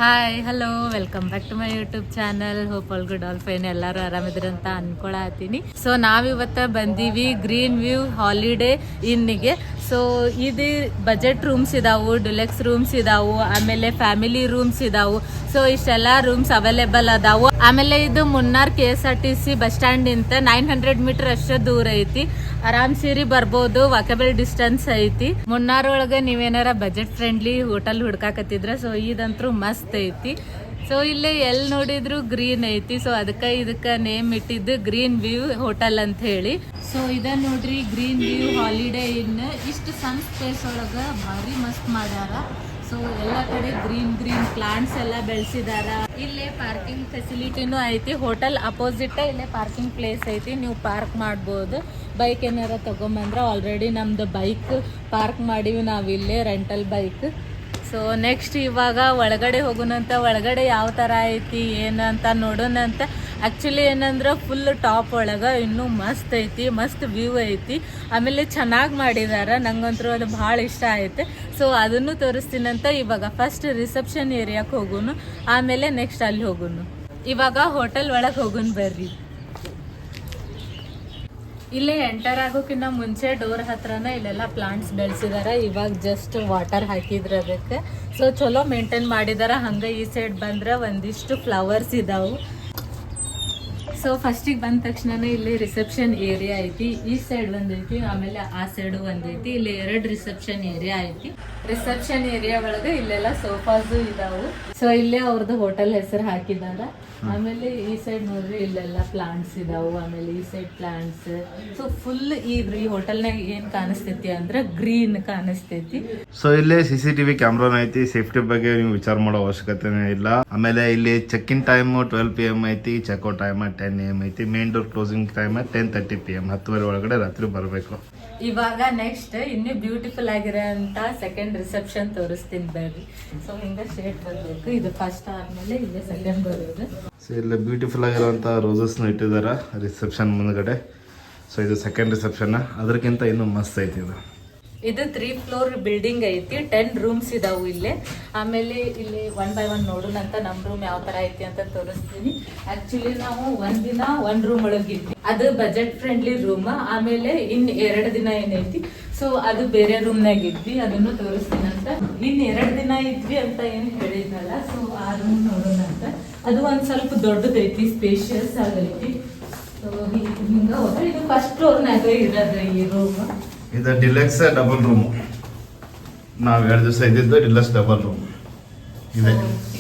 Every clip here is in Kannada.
Hi hello welcome back to my YouTube channel. Hope all good all fine, ಎಲ್ಲರೂ ಆರಾಮಿದ್ರಂತ ಅನ್ಕೊಳತ್ತೀನಿ. ಸೊ ನಾವಿವತ್ತ ಬಂದೀವಿ ಗ್ರೀನ್ ವ್ಯೂ ಹಾಲಿಡೇ ಇನ್ನಿಗೆ. ಸೊ ಇದು ಬಜೆಟ್ ರೂಮ್ಸ್ ಇದಾವು, ಡಿಲೆಕ್ಸ್ ರೂಮ್ಸ್ ಇದಾವು, ಆಮೇಲೆ ಫ್ಯಾಮಿಲಿ ರೂಮ್ಸ್ ಇದಾವು. ಸೊ ಇಷ್ಟೆಲ್ಲ ರೂಮ್ಸ್ ಅವೈಲೇಬಲ್ ಅದಾವು. ಆಮೇಲೆ ಇದು ಮುನ್ನಾರ್ KSRTC ಬಸ್ ಸ್ಟ್ಯಾಂಡ್ ಇಂತ 900 ಮೀಟರ್ ಅಷ್ಟೇ ದೂರ ಐತಿ. ಆರಾಮ್ ಸೇರಿ ಬರ್ಬೋದು, ವಾಕಬಲ್ ಡಿಸ್ಟೆನ್ಸ್ ಐತಿ. ಮುನ್ನಾರ್ ಒಳಗೆ ನೀವೇನಾರ ಬಜೆಟ್ ಫ್ರೆಂಡ್ಲಿ ಹೋಟೆಲ್ ಹುಡ್ಕಾಕತ್ತಿದ್ರ ಸೊ ಇದಂತೂ ಮಸ್ತ್ ಐತಿ. ಸೊ ಇಲ್ಲಿ ಎಲ್ಲಿ ನೋಡಿದ್ರು ಗ್ರೀನ್ ಐತಿ. ಸೊ ಇದಕ್ಕೆ ನೇಮ್ ಇಟ್ಟಿದ್ದು ಗ್ರೀನ್ ವ್ಯೂ ಹೋಟೆಲ್ ಅಂತ ಹೇಳಿ. ಸೊ ಇದ ನೋಡ್ರಿ ಗ್ರೀನ್ ವ್ಯೂ ಹಾಲಿಡೇ ಇನ್. ಇಷ್ಟು ಸಣ್ಣ ಸ್ಪೇಸ್ ಒಳಗ ಭಾರಿ ಮಸ್ತ್ ಮಾಡ್ಯಾರ. ಸೊ ಎಲ್ಲ ಕಡೆ ಗ್ರೀನ್ ಪ್ಲಾಂಟ್ಸ್ ಎಲ್ಲ ಬೆಳೆಸಿದಾರ. ಇಲ್ಲೇ ಪಾರ್ಕಿಂಗ್ ಫೆಸಿಲಿಟಿನೂ ಐತಿ. ಹೋಟೆಲ್ ಅಪೋಸಿಟ್ ಇಲ್ಲೇ ಪಾರ್ಕಿಂಗ್ ಪ್ಲೇಸ್ ಐತಿ, ನೀವು ಪಾರ್ಕ್ ಮಾಡ್ಬೋದು. ಬೈಕ್ ಏನಾರ ತಗೊಂಬಂದ್ರೆ ಆಲ್ರೆಡಿ ನಮ್ದು ಬೈಕ್ ಪಾರ್ಕ್ ಮಾಡೀವಿ ನಾವಿಲ್ಲೇ, ರೆಂಟಲ್ ಬೈಕ್. ಸೊ ನೆಕ್ಸ್ಟ್ ಇವಾಗ ಒಳಗಡೆ ಹೋಗೋಣಂತ. ಒಳಗಡೆ ಯಾವ ಥರ ಐತಿ ಏನಂತ ನೋಡೋಣಂತ. ಆ್ಯಕ್ಚುಲಿ ಏನಂದ್ರೆ ಫುಲ್ ಟಾಪ್ ಒಳಗೆ ಇನ್ನೂ ಮಸ್ತ್ ಐತಿ, ಮಸ್ತ್ ವ್ಯೂ ಐತಿ. ಆಮೇಲೆ ಚೆನ್ನಾಗಿ ಮಾಡಿದಾರೆ, ನಂಗಂತೂ ಅದು ಭಾಳ ಇಷ್ಟ ಆಯ್ತು. ಸೊ ಅದನ್ನು ತೋರಿಸ್ತೀನಂತ. ಇವಾಗ ಫಸ್ಟ್ ರಿಸೆಪ್ಷನ್ ಏರಿಯಾಕ್ಕೆ ಹೋಗೋನು, ಆಮೇಲೆ ನೆಕ್ಸ್ಟ್ ಅಲ್ಲಿ ಹೋಗೋನು. ಇವಾಗ ಹೋಟೆಲ್ ಒಳಗೆ ಹೋಗೋಣ ಬರ್ರಿ. ಇಲ್ಲೇ ಎಂಟರ್ ಆಗೋಕ್ಕಿಂತ ಮುಂಚೆ ಡೋರ್ ಹತ್ರನ ಇಲ್ಲೆಲ್ಲ ಪ್ಲಾಂಟ್ಸ್ ಬೆಳೆಸಿದಾರ. ಇವಾಗ ಜಸ್ಟ್ ವಾಟರ್ ಹಾಕಿದ್ರು ಅದಕ್ಕೆ. ಸೊ ಚಲೋ ಮೇಂಟೈನ್ ಮಾಡಿದಾರ. ಹಂಗೆ ಈ ಸೈಡ್ ಬಂದ್ರೆ ಒಂದಿಷ್ಟು ಫ್ಲವರ್ಸ್ ಇದಾವು. ಸೊ ಫಸ್ಟಿಗೆ ಬಂದ ತಕ್ಷಣನೇ ಇಲ್ಲಿ ರಿಸೆಪ್ಷನ್ ಏರಿಯಾ ಐತಿ. ಈ ಸೈಡ್ ಒಂದೈತಿ, ಆಮೇಲೆ ಆ ಸೈಡು ಒಂದೈತಿ. ಇಲ್ಲಿ 2 ರಿಸೆಪ್ಷನ್ ಏರಿಯಾ ಐತಿ. ರಿಸೆಪ್ಷನ್ ಏರಿಯಾ ಒಳಗೆ ಇಲ್ಲೆಲ್ಲ ಸೋಫಾಸು ಇದಾವು. ಸೊ ಇಲ್ಲೇ ಅವ್ರದ್ದು ಹೋಟೆಲ್ ಹೆಸರು ಹಾಕಿದಾರ. ಆಮೇಲೆ ಈ ಸೈಡ್ ನೋಡ್ರಿ ಇಲ್ಲೆಲ್ಲ ಪ್ಲಾಂಟ್ಸ್ ಇದಾವು. ಆಮೇಲೆ ಈ ಸೈಡ್ ಪ್ಲಾಂಟ್ಸ್. ಸೊ ಫುಲ್ ಈ ಹೋಟೆಲ್ನಾಗ ಏನ್ ಕಾಣಿಸ್ತೈತಿ ಅಂದ್ರೆ ಗ್ರೀನ್ ಕಾಣಿಸ್ತೈತಿ. ಸೊ ಇಲ್ಲಿ CCTV ಕ್ಯಾಮ್ರಾನ ಐತಿ. ಸೇಫ್ಟಿ ಬಗ್ಗೆ ನೀವು ವಿಚಾರ ಮಾಡೋ ಅವಶ್ಯಕತೆನೇ ಇಲ್ಲ. ಆಮೇಲೆ ಇಲ್ಲಿ ಚೆಕ್ ಇನ್ ಟೈಮ್ 12 PM ಐತಿ, ಚೆಕ್ಔಟ್ ಟೈಮ್ 10 AM ಐತಿ. Main door closing time 10:30 PM, 10:30 ಒಳಗಡೆ ರಾತ್ರಿ ಬರಬೇಕು. ಇವಾಗ ನೆಕ್ಸ್ಟ್ ಇನ್ನೂ ಬ್ಯೂಟಿಫುಲ್ ಆಗಿರೋಂತ ಸೆಕೆಂಡ್ ರಿಸೆಪ್ಷನ್ ತೋರಿಸ್ತೀನಿ ಬರ್ರಿ. ಸೊ ಹಿಂಗ ಶೇಡ್ ಬರ್ಬೇಕು. ಇದು ಫಸ್ಟ್ ಆದ್ಮೇಲೆ ಇಲ್ಲಿ ಸೆಕೆಂಡ್ ಬರೋದು. ಸೊ ಇಲ್ಲಿ ಬ್ಯೂಟಿಫುಲ್ ಆಗಿರುವಂಥ ರೋಸಸ್ನ ಇಟ್ಟಿದ್ದಾರೆ ರಿಸೆಪ್ಷನ್ ಮುಂದ್ಗಡೆ. ಸೊ ಇದು ಸೆಕೆಂಡ್ ರಿಸೆಪ್ಷನ್, ಅದಕ್ಕಿಂತ ಇನ್ನೂ ಮಸ್ತ್ ಐತಿ ಇದು. ಇದು 3 ಫ್ಲೋರ್ ಬಿಲ್ಡಿಂಗ್ ಐತಿ. 10 ರೂಮ್ಸ್ ಇದಾವು ಇಲ್ಲೇ. ಆಮೇಲೆ ಇಲ್ಲಿ 1 by 1 ನೋಡೋಣ ಅಂತ. ನಮ್ಮ ರೂಮ್ ಯಾವ ತರ ಐತಿ ಅಂತ ತೋರಿಸ್ತೀನಿ. ಆಕ್ಚುಲಿ ನಾವು ಒಂದಿನ 1 ರೂಮ್ ಒಳಗಿದ್ವಿ, ಅದು ಬಜೆಟ್ ಫ್ರೆಂಡ್ಲಿ ರೂಮ್. ಆಮೇಲೆ ಇನ್ 2 ದಿನ ಏನೈತಿ ಸೊ ಅದು ಬೇರೆ ರೂಮ್ನಾಗ ಇದ್ವಿ, ಅದನ್ನು ತೋರಿಸ್ತೀನಿ ಅಂತ. ಇನ್ 2 ದಿನ ಇದ್ವಿ ಅಂತ ಏನ್ ಹೇಳಿದ್ನಲ್ಲ, ಸೊ ಆ ರೂಮ್ ನೋಡೋಣ ಅಂತ. ಅದು ಒಂದ್ ಸ್ವಲ್ಪ ದೊಡ್ಡದೈತಿ, ಸ್ಪೇಷಿಯಸ್ ಆಗೈತಿ. ಸೊ ಹಿಂಗ ಹೋದ್ರೆ ಇದು ಫಸ್ಟ್ ಫ್ಲೋರ್ನಾಗ ಇರೋದು ಈ ರೂಮ್. ಇದು ಡಿಲೆಕ್ಸ್ ಡಬಲ್ ರೂಮ್. ನಾವು 2 ದಿವಸ ಇದ್ದಿದ್ದು ಡಿಲೆಕ್ಸ್ ಡಬಲ್ ರೂಮ್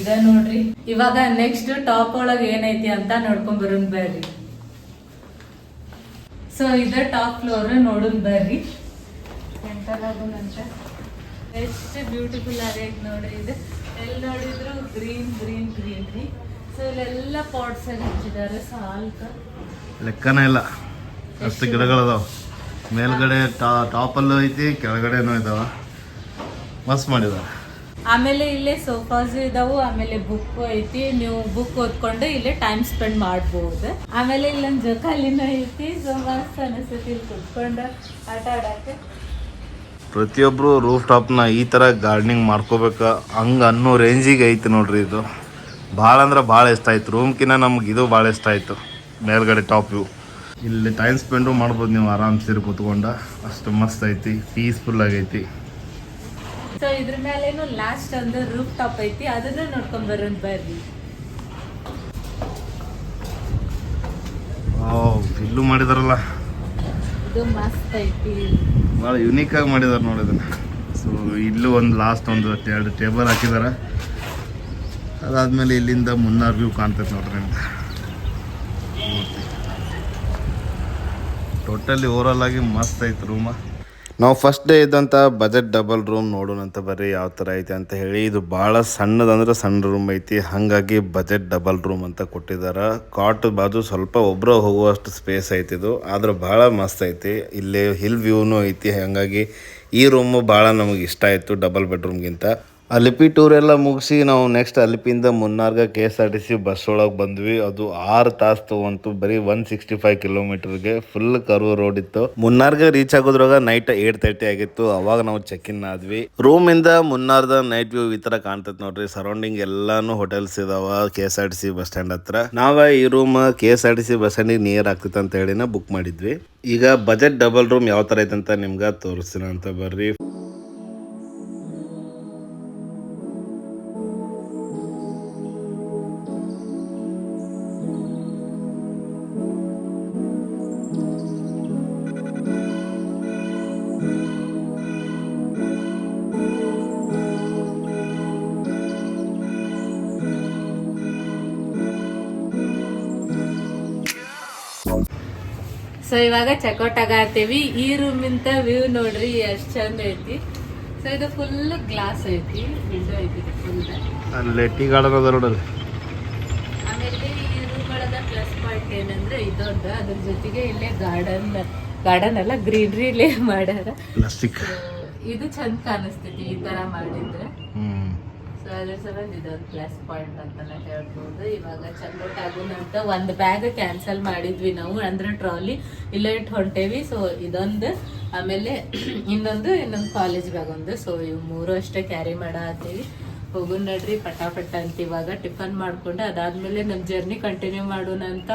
ಇದೆ ನೋಡ್ರಿ. ಇವಾಗ ನೆಕ್ಸ್ಟ್ ಟಾಪ್ ಒಳಗೆ ಏನೈತಿ ಅಂತ ನೋಡ್ಕೊಂಡ್ ಬರೋನ್ ಬರ್ರಿ. ಸೊ ಇದ ಟಾಪ್ ಫ್ಲೋರ್ ನೋಡೋನ್ ಬರ್ರಿ. ಎಂಟರ್ ಆಗೋಣಂತ. ಎಷ್ಟು ಬ್ಯೂಟಿಫುಲ್ ಆಗೈತಿ ನೋಡ್ರಿ. ಇದು ಎಲ್ಲಿ ನೋಡಿದ್ರು ಗ್ರೀನ್ ರೀ. ಸೊ ಇಲ್ಲೆಲ್ಲ ಪಾಟ್ಸ್ ಅಲ್ಲಿ ಹಚ್ಚಿದ್ದಾರೆ. ಸಾಲ್ಕ ಲೆಕ್ಕನೇ ಇಲ್ಲ, ಅಷ್ಟು ಗಿಡಗಳದಾವ. ಮೇಲ್ಗಡೆ ಟಾಪಲ್ಲೂ ಐತಿ, ಕೆಳಗಡೆನೂ ಇದಾವ. ಮಸ್ತ್ ಮಾಡಿದಾರೆ. ಆಮೇಲೆ ಇಲ್ಲೇ ಸೋಫಾಸ್ ಇದಾವು. ಆಮೇಲೆ ಬುಕ್ ಐತಿ, ನೀವು ಬುಕ್ ಓದ್ಕೊಂಡು ಇಲ್ಲೇ ಟೈಮ್ ಸ್ಪೆಂಡ್ ಮಾಡ್ಬೋದು. ಆಮೇಲೆ ಇಲ್ಲೊಂದು ಜೋಕಾಲಿನ ಐತಿ. ಸೊ ಮಸ್ತ್ ಅನಿಸ್ತೈತಿ ಇಲ್ಲಿ ಕುತ್ಕೊಂಡು ಆಟ ಆಡಕ್ಕೆ. ಪ್ರತಿಯೊಬ್ರು ರೂಫ್ ಟಾಪ್ನ ಈ ಥರ ಗಾರ್ಡನಿಂಗ್ ಮಾಡ್ಕೋಬೇಕು ಹಂಗೆ ಅನ್ನೋ ರೇಂಜಿಗೆ ಐತಿ ನೋಡ್ರಿ. ಇದು ಭಾಳ ಅಂದ್ರೆ ಭಾಳ ಇಷ್ಟ ಆಯ್ತು. ರೂಮ್ಕಿನ್ನ ನಮ್ಗೆ ಇದು ಭಾಳ ಇಷ್ಟ ಆಯಿತು. ಮೇಲ್ಗಡೆ ಟಾಪ್ ವ್ಯೂ, ಇಲ್ಲಿ ಟೈಮ್ ಸ್ಪೆಂಡು ಮಾಡ್ಬೋದು ನೀವು ಆರಾಮ್ ಸೇರಿ ಕೂತ್ಕೊಂಡ. ಅಷ್ಟು ಮಸ್ತ್ ಐತಿ, ಪೀಸ್ಫುಲ್ ಆಗೈತಿ. ಸೊ ಇದ್ರ ಮೇಲೇನು ಲಾಸ್ಟ್ ಒಂದು ರೂಫ್ ಟಾಪ್ ಐತಿ, ಅದನ್ನ ನೋಡ್ಕೊಂಡ್ ಬರೋಣ ಬರ್ರಿ. ಇಲ್ಲೂ ಮಾಡಿದಾರಲ್ಲ, ಇದು ಮಸ್ತ್ ಐತಿ, ಭಾಳ ಯುನೀಕ್ ಆಗಿ ಮಾಡಿದಾರೆ ನೋಡಿ ಇದನ್ನ. ಸೊ ಇಲ್ಲೂ ಒಂದು ಲಾಸ್ಟ್ ಒಂದು 2 ಟೇಬಲ್ ಹಾಕಿದಾರೆ. ಅದಾದ್ಮೇಲೆ ಇಲ್ಲಿಂದ ಮುನ್ನಾರ್ ವ್ಯೂ ಕಾಣ್ತೈತೆ ನೋಡ್ರಿ. ಟೋಟಲಿ ಓವರಾಲ್ ಆಗಿ ಮಸ್ತ್ ಐತೆ ರೂಮ. ನಾವು ಫಸ್ಟ್ ಡೇ ಇದ್ದಂಥ ಬಜೆಟ್ ಡಬಲ್ ರೂಮ್ ನೋಡೋಣಂತ ಬರ್ರಿ ಯಾವ ಥರ ಐತೆ ಅಂತ ಹೇಳಿ. ಇದು ಭಾಳ ಸಣ್ಣದಂದ್ರೆ ಸಣ್ಣ ರೂಮ್ ಐತಿ, ಹಾಗಾಗಿ ಬಜೆಟ್ ಡಬಲ್ ರೂಮ್ ಅಂತ ಕೊಟ್ಟಿದ್ದಾರೆ. ಕಾಟ್ ಬಾಜು ಸ್ವಲ್ಪ ಒಬ್ಬರು ಹೋಗುವಷ್ಟು ಸ್ಪೇಸ್ ಐತಿ. ಇದು ಆದ್ರೆ ಭಾಳ ಮಸ್ತ್ ಐತಿ. ಇಲ್ಲಿ ಹಿಲ್ ವ್ಯೂನೂ ಐತಿ, ಹಾಗಾಗಿ ಈ ರೂಮು ಭಾಳ ನಮಗೆ ಇಷ್ಟ ಆಯಿತು ಡಬಲ್ ಬೆಡ್ರೂಮ್ಗಿಂತ. ಅಲಿಪಿ ಟೂರ್ ಎಲ್ಲ ಮುಗಿಸಿ ನಾವು ನೆಕ್ಸ್ಟ್ ಅಲಿಪಿಯಿಂದ ಮುನ್ನಾರ್ಗ KSRTC ಬಸ್ ಒಳಗೆ ಬಂದ್ವಿ. ಅದು 6 ತಾಸು ತಗೊಂತು, ಬರೀ 165 ಕಿಲೋಮೀಟರ್ಗೆ. ಫುಲ್ ಕರ್ವ್ ರೋಡ್ ಇತ್ತು. ಮುನ್ನಾರ್ಗ ರೀಚ್ ಆಗೋದ್ರಾಗ ನೈಟ್ 8:30 ಆಗಿತ್ತು. ಅವಾಗ ನಾವು ಚೆಕ್ ಇನ್ ಆದ್ವಿ. ರೂಮ್ ಇಂದ ಮುನ್ನಾರ್ದ ನೈಟ್ ವ್ಯೂ ಈ ತರ ಕಾಣ್ತೈತೆ ನೋಡ್ರಿ. ಸರೌಂಡಿಂಗ್ ಎಲ್ಲಾನು ಹೋಟೆಲ್ಸ್ ಇದಾವ KSRTC ಬಸ್ ಸ್ಟ್ಯಾಂಡ್ ಹತ್ರ. ನಾವ ಈ ರೂಮ್ KSRTC ಬಸ್ ಸ್ಟ್ಯಾಂಡಿಗೆ ನಿಯರ್ ಆಗ್ತೈತೆ ಅಂತ ಹೇಳಿನ ಬುಕ್ ಮಾಡಿದ್ವಿ. ಈಗ ಬಜೆಟ್ ಡಬಲ್ ರೂಮ್ ಯಾವ ತರ ಐತೆ ಅಂತ ನಿಮ್ಗೆ ತೋರಿಸ್ತೀನಿ ಅಂತ ಬರ್ರಿ. ಸೊ ಇವಾಗ ಚೆಕ್ಔಟ್ ಆಗತ್ತೀವಿ. ಈ ರೂಮಿಂದ ವ್ಯೂ ನೋಡ್ರಿ ಎಷ್ಟ್ ಚಂದ ಐತಿ. ಸೊ ಇದು ಫುಲ್ ಗ್ಲಾಸ್ ಐತಿ, ವಿಂಡೋ ಐತಿ ಫುಲ್. ಅಲ್ಲಿ ಟೀ ಗಾರ್ಡನ್ ಅದ ನೋಡ್ರಿ. ಆಮೇಲೆ ಈ ರೂಮ್ ಒಳಗ ಪ್ಲಸ್ ಪಾಯಿಂಟ್ ಏನಂದ್ರೆ ಇದೊಂದು, ಅದ್ರ ಜೊತೆಗೆ ಇಲ್ಲೇ ಗಾರ್ಡನ್ ಎಲ್ಲ ಗ್ರೀನ್ರಿ ಇಲ್ಲೇ ಮಾಡ್ಯಾರ. ಪ್ಲಾಸ್ಟಿಕ್ ಇದು ಚಂದ ಕಾಣಿಸ್ತೈತಿ ಈ ತರ ಮಾಡಿದ್ರೆ. ಸೊ ಅದ್ರ ಸಂಬಂಧ ಇದೊಂದು ಪ್ಲಸ್ ಪಾಯಿಂಟ್ ಅಂತಾನೆ ಹೇಳ್ಬೋದು. ಇವಾಗ ಚೆಕ್ಔಟ್ ಆಗೋಣಂತ ಒಂದು ಬ್ಯಾಗ್ ಕ್ಯಾನ್ಸಲ್ ಮಾಡಿದ್ವಿ ನಾವು, ಅಂದ್ರೆ ಟ್ರಾಲಿ ಇಲ್ಲೇ ಇಟ್ಟು ಹೊಂಟೇವಿ. ಸೊ ಇದೊಂದು, ಆಮೇಲೆ ಇನ್ನೊಂದು ಕಾಲೇಜ್ ಬ್ಯಾಗ್ ಒಂದು. ಸೊ ಇವು 3 ಅಷ್ಟೇ ಕ್ಯಾರಿ ಮಾಡತ್ತೀವಿ. ಹೋಗು ನಡ್ರಿ ಪಟಾಪಟ ಅಂತ. ಇವಾಗ ಟಿಫನ್ ಮಾಡ್ಕೊಂಡು ಅದಾದ್ಮೇಲೆ ನಮ್ಮ ಜರ್ನಿ ಕಂಟಿನ್ಯೂ ಮಾಡೋಣ ಅಂತ.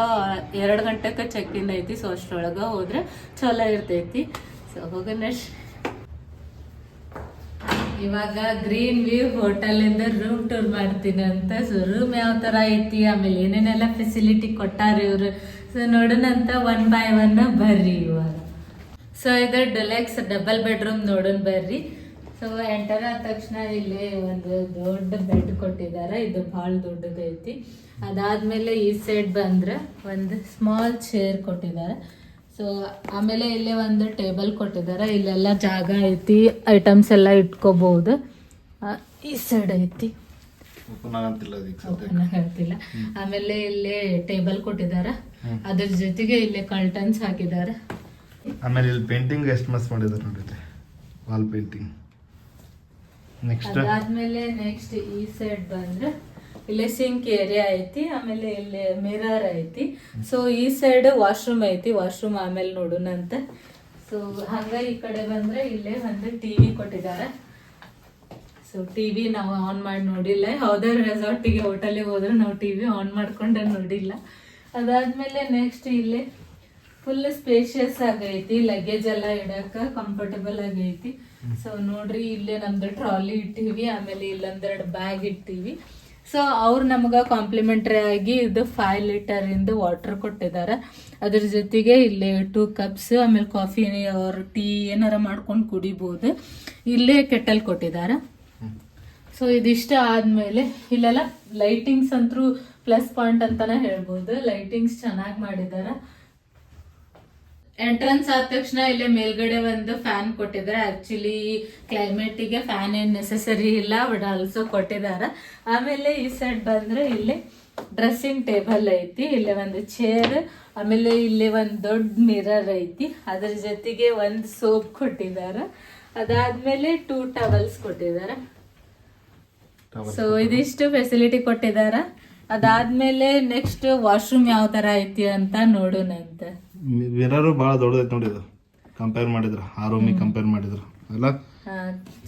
2 ಗಂಟೆಗೆ ಚೆಕ್ ಇನ್ ಐತಿ. ಸೊ ಅಷ್ಟರೊಳಗೆ ಹೋದ್ರೆ ಚಲೋ ಇರ್ತೈತಿ. ಸೊ ಹೋಗೋಣ. ಇವಾಗ ಗ್ರೀನ್ ವ್ಯೂ ಹೋಟೆಲ್ ಇಂದ ರೂಮ್ ಟೂರ್ ಮಾಡ್ತೀನಿ ಅಂತ. ಸೊ ರೂಮ್ ಯಾವ ತರ ಐತಿ, ಆಮೇಲೆ ಏನೇನೆಲ್ಲ ಫೆಸಿಲಿಟಿ ಕೊಟ್ಟಾರ ಇವ್ರು, ಸೊ ನೋಡೋಣ ಅಂತ 1 by 1 ಬರ್ರಿ ಇವಾಗ. ಸೊ ಇದು ಡಿಲೆಕ್ಸ್ ಡಬಲ್ ಬೆಡ್ರೂಮ್ ನೋಡೋಣ ಬರ್ರಿ. ಸೊ ಎಂಟರ್ ಆದ ತಕ್ಷಣ ಇಲ್ಲಿ ಒಂದು ದೊಡ್ಡ ಬೆಡ್ ಕೊಟ್ಟಿದ್ದಾರೆ. ಇದು ಬಹಳ ದೊಡ್ಡದೈತಿ. ಅದಾದ್ಮೇಲೆ ಈ ಸೈಡ್ ಬಂದ್ರೆ ಒಂದು ಸ್ಮಾಲ್ ಚೇರ್ ಕೊಟ್ಟಿದ್ದಾರೆ. ಸೊ ಆಮೇಲೆ ಇಲ್ಲಿ ಒಂದು ಟೇಬಲ್ ಕೊಟ್ಟಿದ್ದಾರೆ. ಇಲ್ಲೆಲ್ಲ ಜಾಗ ಐತಿ, ಐಟಮ್ಸ್ ಎಲ್ಲ ಇಟ್ಕೋಬಹುದು. ಈ ಸೈಡ್ ಐತಿ, ಹೇಳ್ತಿಲ್ಲ. ಆಮೇಲೆ ಇಲ್ಲಿ ಟೇಬಲ್ ಕೊಟ್ಟಿದ್ದಾರೆ, ಅದ್ರ ಜೊತೆಗೆ ಇಲ್ಲಿ ಕರ್ಟನ್ಸ್ ಹಾಕಿದ್ದಾರೆ. ಆಮೇಲೆ ಇಲ್ಲಿ ಪೇಂಟಿಂಗ್ ಎಷ್ಟು ಮಸ್ತ್ ಮಾಡಿದ್ದಾರೆ ನೋಡಿದ್ರೆ, ವಾಲ್ ಪೇಂಟಿಂಗ್. ಅದಾದ್ಮೇಲೆ ನೆಕ್ಸ್ಟ್ ಈ ಸೈಡ್ ಬಂದ್ರೆ ಇಲ್ಲಿ ಸಿಂಕ್ ಏರಿಯಾ ಐತಿ. ಆಮೇಲೆ ಇಲ್ಲಿ ಮಿರರ್ ಐತಿ. ಸೊ ಈ ಸೈಡ್ ವಾಶ್ರೂಮ್ ಐತಿ. ವಾಶ್ರೂಮ್ ಆಮೇಲೆ ನೋಡೋಣ ಅಂತ. ಸೊ ಹಂಗ ಈ ಕಡೆ ಬಂದ್ರೆ ಇಲ್ಲೇ ಒಂದು ಟಿವಿ ಕೊಟ್ಟಿದ್ದಾರೆ. ಸೊ ಟಿವಿ ನಾವು ಆನ್ ಮಾಡಿ ನೋಡಿಲ್ಲ. ಯಾವ್ದಾರ ರೆಸಾರ್ಟಿಗೆ ಹೋಟೆಲಿಗೆ ಹೋದ್ರೆ ನಾವು ಟಿವಿ ಆನ್ ಮಾಡ್ಕೊಂಡೆ ನೋಡಿಲ್ಲ. ಅದಾದ್ಮೇಲೆ ನೆಕ್ಸ್ಟ್ ಇಲ್ಲಿ ಫುಲ್ ಸ್ಪೇಷಿಯಸ್ ಆಗೈತಿ. ಲಗೇಜ್ ಎಲ್ಲ ಇಡಕ ಕಂಫರ್ಟಬಲ್ ಆಗೈತಿ. ಸೊ ನೋಡ್ರಿ ಇಲ್ಲೇ ನಮ್ದು ಟ್ರಾಲಿ ಇಟ್ಟಿವಿ. ಆಮೇಲೆ ಇಲ್ಲೊಂದೆರಡು ಬ್ಯಾಗ್ ಇಟ್ಟಿವಿ. ಸೊ ಅವ್ರು ನಮ್ಗೆ ಕಾಂಪ್ಲಿಮೆಂಟರಿ ಆಗಿ ಇದು 5 ಲೀಟರ್ ಇಂದ ವಾಟರ್ ಕೊಟ್ಟಿದ್ದಾರೆ. ಅದ್ರ ಜೊತೆಗೆ ಇಲ್ಲಿ 2 ಕಪ್ಸ್, ಆಮೇಲೆ ಕಾಫಿ ಅವ್ರ ಟೀ ಏನಾರ ಮಾಡ್ಕೊಂಡು ಕುಡಿಬಹುದು. ಇಲ್ಲೇ ಕೆಟಲ್ ಕೊಟ್ಟಿದ್ದಾರೆ. ಸೊ ಇದಿಷ್ಟ ಆದ್ಮೇಲೆ ಇಲ್ಲೆಲ್ಲ ಲೈಟಿಂಗ್ಸ್ ಅಂತೂ ಪ್ಲಸ್ ಪಾಯಿಂಟ್ ಅಂತಾನೆ ಹೇಳ್ಬೋದು. ಲೈಟಿಂಗ್ಸ್ ಚೆನ್ನಾಗಿ ಮಾಡಿದ್ದಾರೆ. ಎಂಟ್ರನ್ಸ್ ಆದ ತಕ್ಷಣ ಇಲ್ಲೇ ಮೇಲ್ಗಡೆ ಒಂದು ಫ್ಯಾನ್ ಕೊಟ್ಟಿದ್ದಾರೆ. ಆಕ್ಚುಲಿ ಕ್ಲೈಮೇಟ್ ಗೆ ಫ್ಯಾನ್ ಏನ್ ನೆಸೆಸರಿ ಇಲ್ಲ, ಬಟ್ ಆಲ್ಸೋ ಕೊಟ್ಟಿದ್ದಾರೆ. ಆಮೇಲೆ ಈ ಸೈಡ್ ಬಂದ್ರೆ ಇಲ್ಲಿ ಡ್ರೆಸ್ಸಿಂಗ್ ಟೇಬಲ್ ಐತಿ. ಇಲ್ಲಿ ಒಂದು ಚೇರ್, ಆಮೇಲೆ ಇಲ್ಲಿ ಒಂದು ದೊಡ್ಡ ಮಿರರ್ ಐತಿ. ಅದ್ರ ಜೊತೆಗೆ ಒಂದು ಸೋಪ್ ಕೊಟ್ಟಿದ್ದಾರೆ. ಅದಾದ್ಮೇಲೆ 2 ಟವಲ್ಸ್ ಕೊಟ್ಟಿದ್ದಾರೆ. ಸೊ ಇದಿಷ್ಟು ಫೆಸಿಲಿಟಿ ಕೊಟ್ಟಿದ್ದಾರೆ. ಅದಾದ್ಮೇಲೆ ನೆಕ್ಸ್ಟ್ ವಾಶ್ರೂಮ್ ಯಾವ ತರ ಐತಿ ಅಂತ ನೋಡೋಣ ಅಂತ. ಮಿರರು ಬಹಳ ದೊಡ್ಡದೈತಿ ನೋಡಿ, ಇದು ಕಂಪೇರ್ ಮಾಡಿದ್ರ ಆ ರೂಮಿಗೆ ಕಂಪೇರ್ ಮಾಡಿದ್ರ ಅಲ್ಲ,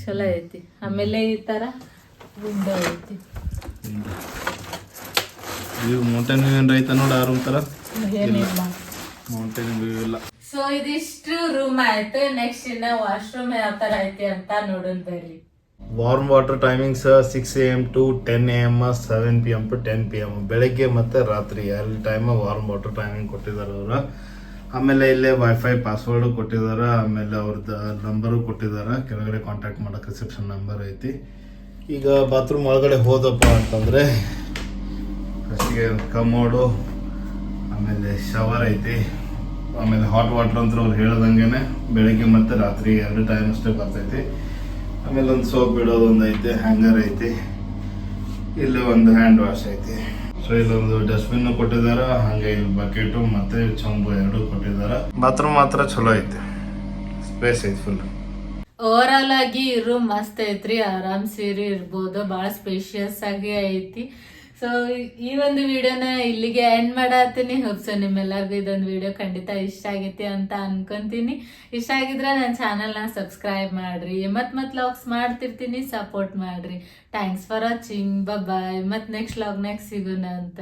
ಚಲೋ ಐತಿ. ಆಮೇಲೆ ಈ ತರ ವಿಂಡೋ ಐತಿ. ವ್ಯೂ ಮೌಂಟೇನ್ ವ್ಯೂ ಏನ್ರ ಐತ ನೋಡಿ ಆ ರೂಮ್ ತರ, ಏನಿಲ್ಲ ಮೌಂಟೇನ್ ವ್ಯೂ ಇಲ್ಲ. ಸೊ ಇದಿಷ್ಟು ರೂಮ್ ಆಯ್ತು. ನೆಕ್ಸ್ಟ್ ಇನ್ನ ವಾಶ್ರೂಮ್ ಯಾವ ತರ ಐತಿ ಅಂತ ನೋಡೋಣ ಬರ್ರಿ. Warm water timings 6 AM to 10 AM, 7 PM to 10 PM, ಬೆಳಗ್ಗೆ ಮತ್ತೆ ರಾತ್ರಿ 2 ಟೈಮ್ ವಾರ್ಮ್ ವಾಟರ್ ಟೈಮಿಂಗ್ ಕೊಟ್ಟಿದ್ದಾರೆ ಅವರು. ಆಮೇಲೆ ಇಲ್ಲೇ ವೈಫೈ ಪಾಸ್ವರ್ಡ್ ಕೊಟ್ಟಿದ್ದಾರೆ. ಆಮೇಲೆ ಅವ್ರದ್ದು ನಂಬರು ಕೊಟ್ಟಿದ್ದಾರೆ. ಕೆಳಗಡೆ ಕಾಂಟ್ಯಾಕ್ಟ್ ಮಾಡೋಕೆ ರಿಸೆಪ್ಷನ್ ನಂಬರ್ ಐತಿ. ಈಗ ಬಾತ್ರೂಮ್ ಒಳಗಡೆ ಹೋದಪ್ಪ ಅಂತಂದರೆ ಫಸ್ಟಿಗೆ ಕಮೋಡು, ಆಮೇಲೆ ಶವರ್ ಐತಿ. ಆಮೇಲೆ ಹಾಟ್ ವಾಟರ್ ಅಂತ ಅವ್ರು ಹೇಳ್ದಂಗೆ ಬೆಳಗ್ಗೆ ಮತ್ತು ರಾತ್ರಿ 2 ಟೈಮ್ ಅಷ್ಟೇ ಬರ್ತೈತಿ. ಆಮೇಲೆ ಒಂದು ಸೋಪ್ ಇಡೋದು ಒಂದು ಐತೆ, ಹ್ಯಾಂಗರ್ ಐತಿ. ಇಲ್ಲಿ ಒಂದು ಹ್ಯಾಂಡ್ ವಾಶ್ ಐತಿ. ಸೊ ಇಲ್ಲೊಂದು ಡಸ್ಟ್ಬಿನ್ ಕೊಟ್ಟಿದ್ದಾರೆ. ಹಾಗೆ ಇಲ್ಲಿ ಬಕೆಟು ಮತ್ತೆ ಚೊಂಬು 2 ಕೊಟ್ಟಿದ್ದಾರೆ. ಬಾತ್ರೂಮ್ ಮಾತ್ರ ಚಲೋ ಐತೆ, ಸ್ಪೇಸ್ ಐತಿ ಫುಲ್. ಓವರ್ ಆಲ್ ಆಗಿ ಈ ರೂಮ್ ಮಸ್ತ್ ಐತ್ರಿ, ಆರಾಮ್ ಸೇರಿ ಇರ್ಬೋದು, ಭಾಳ ಸ್ಪೇಷಿಯಸ್ ಆಗಿ ಐತಿ. ಸೊ ಈ ಒಂದು ವಿಡಿಯೋನ ಇಲ್ಲಿಗೆ ಎಂಡ್ ಮಾಡತ್ತೀನಿ. ಹೋಪ್ಸೋ ನಿಮ್ಮೆಲ್ಲರಿಗೂ ಇದೊಂದು ವಿಡಿಯೋ ಖಂಡಿತ ಇಷ್ಟ ಆಗೈತಿ ಅಂತ ಅನ್ಕೊಂತೀನಿ. ಇಷ್ಟ ಆಗಿದ್ರೆ ನನ್ನ ಚಾನಲ್ನ ಸಬ್ಸ್ಕ್ರೈಬ್ ಮಾಡ್ರಿ, ಮತ್ ಲಾಗ್ಸ್ ಮಾಡ್ತಿರ್ತೀನಿ, ಸಪೋರ್ಟ್ ಮಾಡ್ರಿ. ಥ್ಯಾಂಕ್ಸ್ ಫಾರ್ ವಾಚಿಂಗ್, ಬಾಯ್. ಮತ್ ನೆಕ್ಸ್ಟ್ ಲಾಗ್ನಾಗ ಸಿಗೋಣ ಅಂತ.